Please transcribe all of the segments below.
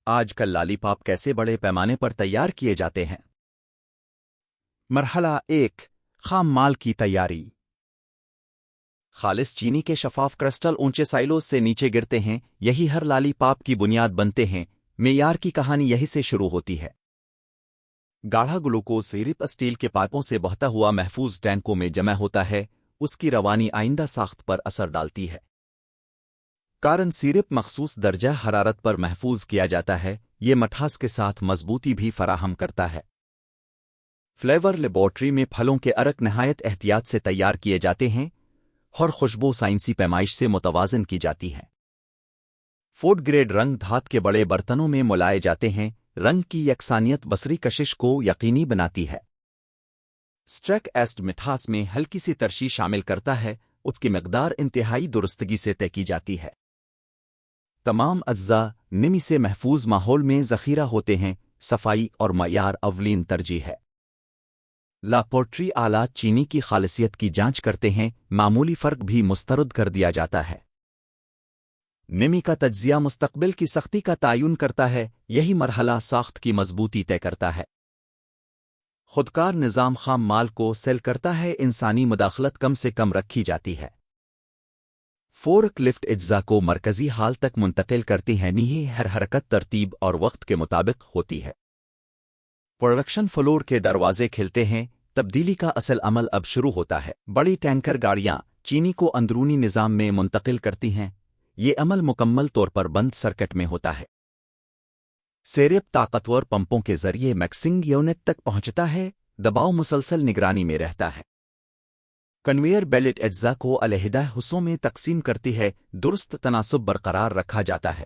آج کل لالی پاپ کیسے بڑے پیمانے پر تیار کیے جاتے ہیں؟ مرحلہ 1 خام مال کی تیاری۔ خالص چینی کے شفاف کرسٹل اونچے سائلوز سے نیچے گرتے ہیں، یہی ہر لالی پاپ کی بنیاد بنتے ہیں۔ معیار کی کہانی یہی سے شروع ہوتی ہے۔ گاڑھا گلوکوز سیرپ اسٹیل کے پائپوں سے بہتا ہوا محفوظ ٹینکوں میں جمع ہوتا ہے، اس کی روانی آئندہ ساخت پر اثر ڈالتی ہے۔ کارن سیرپ مخصوص درجہ حرارت پر محفوظ کیا جاتا ہے، یہ مٹھاس کے ساتھ مضبوطی بھی فراہم کرتا ہے۔ فلیور لیبارٹری میں پھلوں کے ارک نہایت احتیاط سے تیار کیے جاتے ہیں اور خوشبو سائنسی پیمائش سے متوازن کی جاتی ہے۔ فوڈ گریڈ رنگ دھات کے بڑے برتنوں میں ملائے جاتے ہیں، رنگ کی یکسانیت بصری کشش کو یقینی بناتی ہے۔ سٹریک ایسڈ مٹھاس میں ہلکی سی ترشی شامل کرتا ہے، اس کی مقدار انتہائی درستگی سے طے کی جاتی ہے۔ تمام اجزاء نمی سے محفوظ ماحول میں ذخیرہ ہوتے ہیں، صفائی اور معیار اولین ترجیح ہے۔ لیبارٹری آلات چینی کی خالصیت کی جانچ کرتے ہیں، معمولی فرق بھی مسترد کر دیا جاتا ہے۔ نمی کا تجزیہ مستقبل کی سختی کا تعین کرتا ہے، یہی مرحلہ ساخت کی مضبوطی طے کرتا ہے۔ خودکار نظام خام مال کو سیل کرتا ہے، انسانی مداخلت کم سے کم رکھی جاتی ہے۔ فورک لفٹ اجزاء کو مرکزی حال تک منتقل کرتی ہیں، ہر حرکت ترتیب اور وقت کے مطابق ہوتی ہے۔ پروڈکشن فلور کے دروازے کھلتے ہیں، تبدیلی کا اصل عمل اب شروع ہوتا ہے۔ بڑی ٹینکر گاڑیاں چینی کو اندرونی نظام میں منتقل کرتی ہیں، یہ عمل مکمل طور پر بند سرکٹ میں ہوتا ہے۔ سیرپ طاقتور پمپوں کے ذریعے مکسنگ یونٹ تک پہنچتا ہے، دباؤ مسلسل نگرانی میں رہتا ہے۔ کنویئر بیلٹ اجزاء کو علیحدہ حصوں میں تقسیم کرتی ہے، درست تناسب برقرار رکھا جاتا ہے۔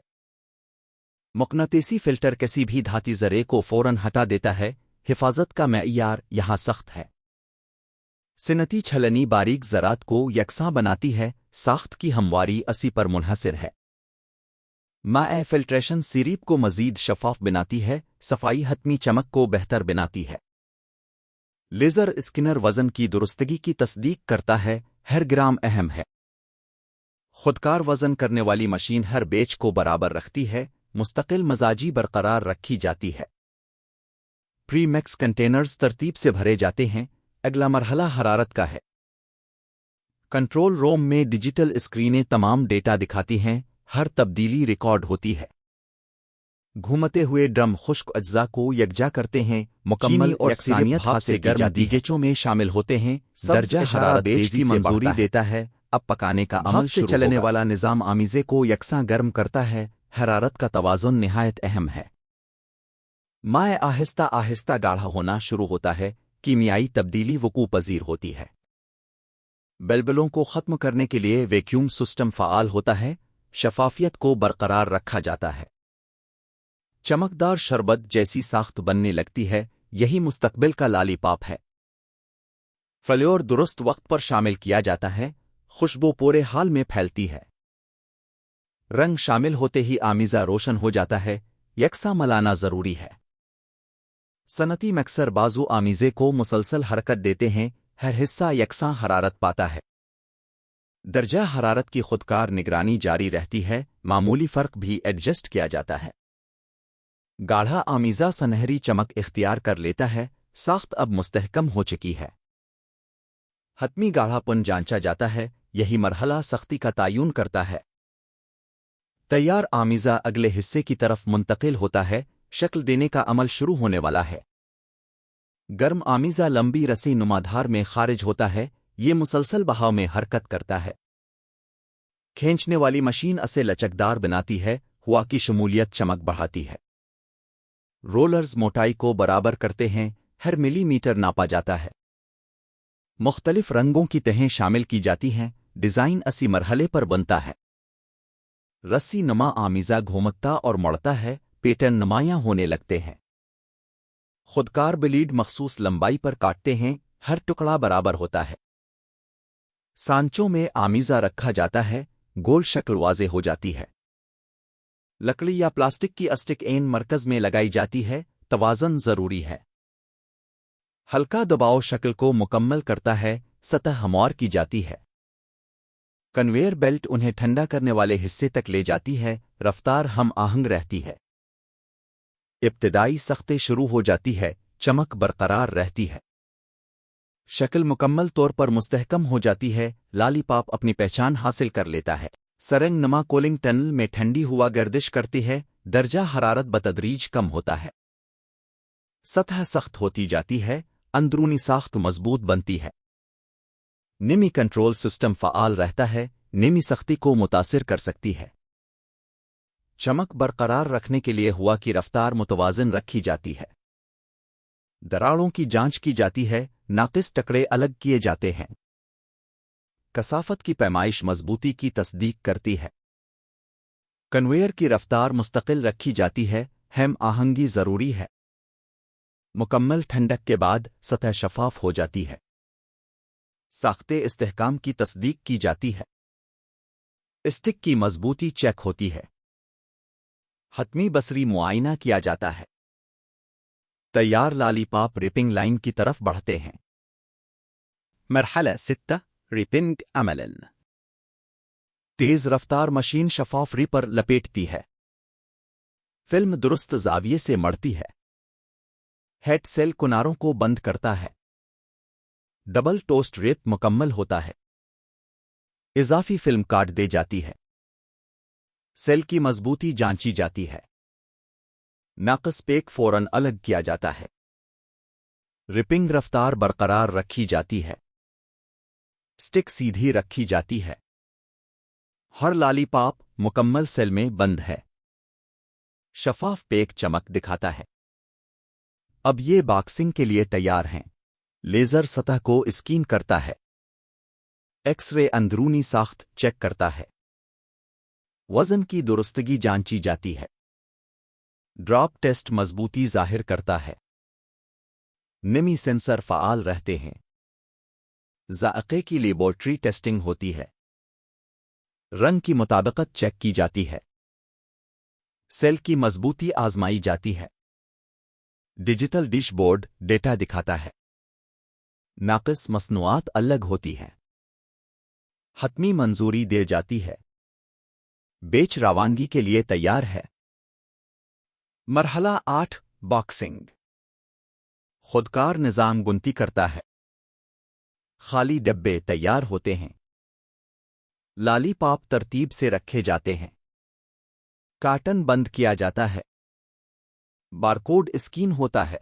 مقناطیسی فلٹر کسی بھی دھاتی ذرے کو فوراً ہٹا دیتا ہے، حفاظت کا معیار یہاں سخت ہے۔ صنعتی چھلنی باریک ذرات کو یکساں بناتی ہے، ساخت کی ہمواری 80 پر منحصر ہے۔ مائع فلٹریشن سیریپ کو مزید شفاف بناتی ہے، صفائی حتمی چمک کو بہتر بناتی ہے۔ لیزر اسکنر وزن کی درستگی کی تصدیق کرتا ہے، ہر گرام اہم ہے۔ خودکار وزن کرنے والی مشین ہر بیچ کو برابر رکھتی ہے، مستقل مزاجی برقرار رکھی جاتی ہے۔ پری میکس کنٹینرز ترتیب سے بھرے جاتے ہیں، اگلا مرحلہ حرارت کا ہے۔ کنٹرول روم میں ڈیجیٹل اسکرینیں تمام ڈیٹا دکھاتی ہیں، ہر تبدیلی ریکارڈ ہوتی ہے۔ گھومتے ہوئے ڈرم خشک اجزاء کو یکجا کرتے ہیں، مکمل اور یکسانیت حاصل گرم دیگچوں میں شامل ہوتے ہیں، درجہ حرارت تیزی سے منظوری دیتا ہے۔ اب پکانے کا عمل سے چلنے والا نظام آمیزے کو یکساں گرم کرتا ہے، حرارت کا توازن نہایت اہم ہے۔ مائع آہستہ آہستہ گاڑھا ہونا شروع ہوتا ہے، کیمیائی تبدیلی وقوع پذیر ہوتی ہے۔ بلبلوں کو ختم کرنے کے لیے ویکیوم سسٹم فعال ہوتا ہے، شفافیت کو برقرار رکھا جاتا ہے۔ چمکدار شربت جیسی ساخت بننے لگتی ہے، یہی مستقبل کا لالی پاپ ہے۔ فلیور درست وقت پر شامل کیا جاتا ہے، خوشبو پورے حال میں پھیلتی ہے۔ رنگ شامل ہوتے ہی آمیزہ روشن ہو جاتا ہے، یکساں ملانا ضروری ہے۔ صنعتی مکسر بازو آمیزے کو مسلسل حرکت دیتے ہیں، ہر حصہ یکساں حرارت پاتا ہے۔ درجہ حرارت کی خودکار نگرانی جاری رہتی ہے، معمولی فرق بھی ایڈجسٹ کیا جاتا ہے۔ گاڑھا آمیزہ سنہری چمک اختیار کر لیتا ہے، ساخت اب مستحکم ہو چکی ہے۔ حتمی گاڑھا پن جانچا جاتا ہے، یہی مرحلہ سختی کا تعین کرتا ہے۔ تیار آمیزہ اگلے حصے کی طرف منتقل ہوتا ہے، شکل دینے کا عمل شروع ہونے والا ہے۔ گرم آمیزہ لمبی رسی نمادھار میں خارج ہوتا ہے، یہ مسلسل بہاؤ میں حرکت کرتا ہے۔ کھینچنے والی مشین اسے لچکدار بناتی ہے، ہوا کی شمولیت چمک بڑھاتی ہے۔ رولرز موٹائی کو برابر کرتے ہیں، ہر ملی میٹر ناپا جاتا ہے۔ مختلف رنگوں کی تہیں شامل کی جاتی ہیں، ڈیزائن اسی مرحلے پر بنتا ہے۔ رسی نما آمیزہ گھومتا اور مڑتا ہے، پیٹرن نمایاں ہونے لگتے ہیں۔ خودکار بلیڈ مخصوص لمبائی پر کاٹتے ہیں، ہر ٹکڑا برابر ہوتا ہے۔ سانچوں میں آمیزہ رکھا جاتا ہے، گول شکل واضح ہو جاتی ہے۔ لکڑی یا پلاسٹک کی اسٹک این مرکز میں لگائی جاتی ہے، توازن ضروری ہے۔ ہلکا دباؤ شکل کو مکمل کرتا ہے، سطح ہموار کی جاتی ہے۔ کنویئر بیلٹ انہیں ٹھنڈا کرنے والے حصے تک لے جاتی ہے، رفتار ہم آہنگ رہتی ہے۔ ابتدائی سختی شروع ہو جاتی ہے، چمک برقرار رہتی ہے، شکل مکمل طور پر مستحکم ہو جاتی ہے، لالی پاپ اپنی پہچان حاصل کر لیتا ہے۔ سرنگ نما کولنگ ٹنل میں ٹھنڈی ہوا گردش کرتی ہے، درجہ حرارت بتدریج کم ہوتا ہے، سطح سخت ہوتی جاتی ہے، اندرونی ساخت مضبوط بنتی ہے، نمی کنٹرول سسٹم فعال رہتا ہے، نمی سختی کو متاثر کر سکتی ہے، چمک برقرار رکھنے کے لیے ہوا کی رفتار متوازن رکھی جاتی ہے، دراڑوں کی جانچ کی جاتی ہے، ناقص ٹکڑے الگ کیے جاتے ہیں، کثافت کی پیمائش مضبوطی کی تصدیق کرتی ہے، کنویئر کی رفتار مستقل رکھی جاتی ہے، ہم آہنگی ضروری ہے، مکمل ٹھنڈک کے بعد سطح شفاف ہو جاتی ہے، ساختے استحکام کی تصدیق کی جاتی ہے، اسٹک کی مضبوطی چیک ہوتی ہے، حتمی بصری معائنہ کیا جاتا ہے، تیار لالی پاپ ریپنگ لائن کی طرف بڑھتے ہیں۔ مرحلة 6 ريبينج عملاً. تیز رفتار مشین شفاف ریپر لپیٹتی ہے، فلم درست زاویے سے مڑتی ہے، ہیڈ سیل کناروں کو بند کرتا ہے، ڈبل ٹوسٹ ریپ مکمل ہوتا ہے، اضافی فلم کاٹ دے جاتی ہے، سیل کی مضبوطی جانچی جاتی ہے، ناقص پیک فوراً الگ کیا جاتا ہے، ریپنگ رفتار برقرار رکھی جاتی ہے، سٹک سیدھی رکھی جاتی ہے، ہر لالی پاپ مکمل سیل میں بند ہے، شفاف پیک چمک دکھاتا ہے۔ اب یہ باکسنگ کے لیے تیار ہیں، لیزر سطح کو اسکین کرتا ہے، ایکس رے اندرونی ساخت چیک کرتا ہے، وزن کی درستگی جانچی جاتی ہے، ڈراپ ٹیسٹ مضبوطی ظاہر کرتا ہے، نمی سینسر فعال رہتے ہیں، ذائقے کی لیبارٹری ٹیسٹنگ ہوتی ہے، رنگ کی مطابقت چیک کی جاتی ہے، سیل کی مضبوطی آزمائی جاتی ہے، ڈیجیٹل ڈیش بورڈ ڈیٹا دکھاتا ہے، ناقص مصنوعات الگ ہوتی ہیں، حتمی منظوری دے جاتی ہے، بیچ روانگی کے لیے تیار ہے۔ مرحلہ 8 باکسنگ خودکار نظام گنتی کرتا ہے، خالی ڈبے تیار ہوتے ہیں، لالی پاپ ترتیب سے رکھے جاتے ہیں، کارٹن بند کیا جاتا ہے، بارکوڈ اسکین ہوتا ہے،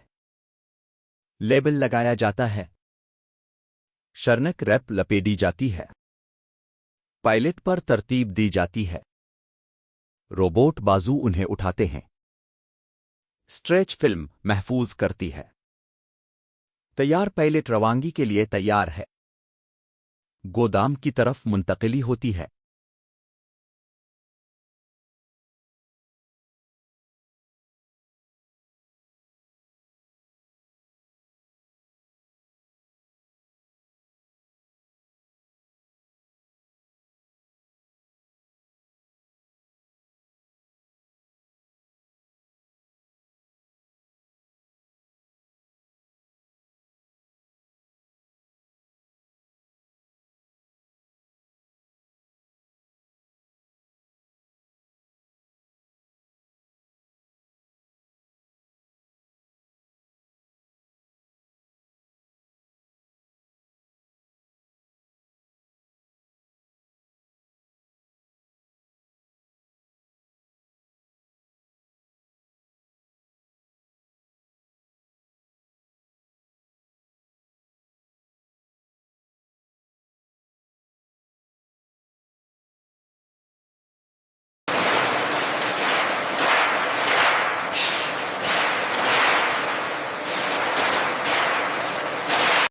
لیبل لگایا جاتا ہے، شرنک ریپ لپیٹی جاتی ہے، پائلٹ پر ترتیب دی جاتی ہے، روبوٹ بازو انہیں اٹھاتے ہیں، سٹریچ فلم محفوظ کرتی ہے، تیار پائلٹ روانگی کے لیے تیار ہے، گودام کی طرف منتقلی ہوتی ہے۔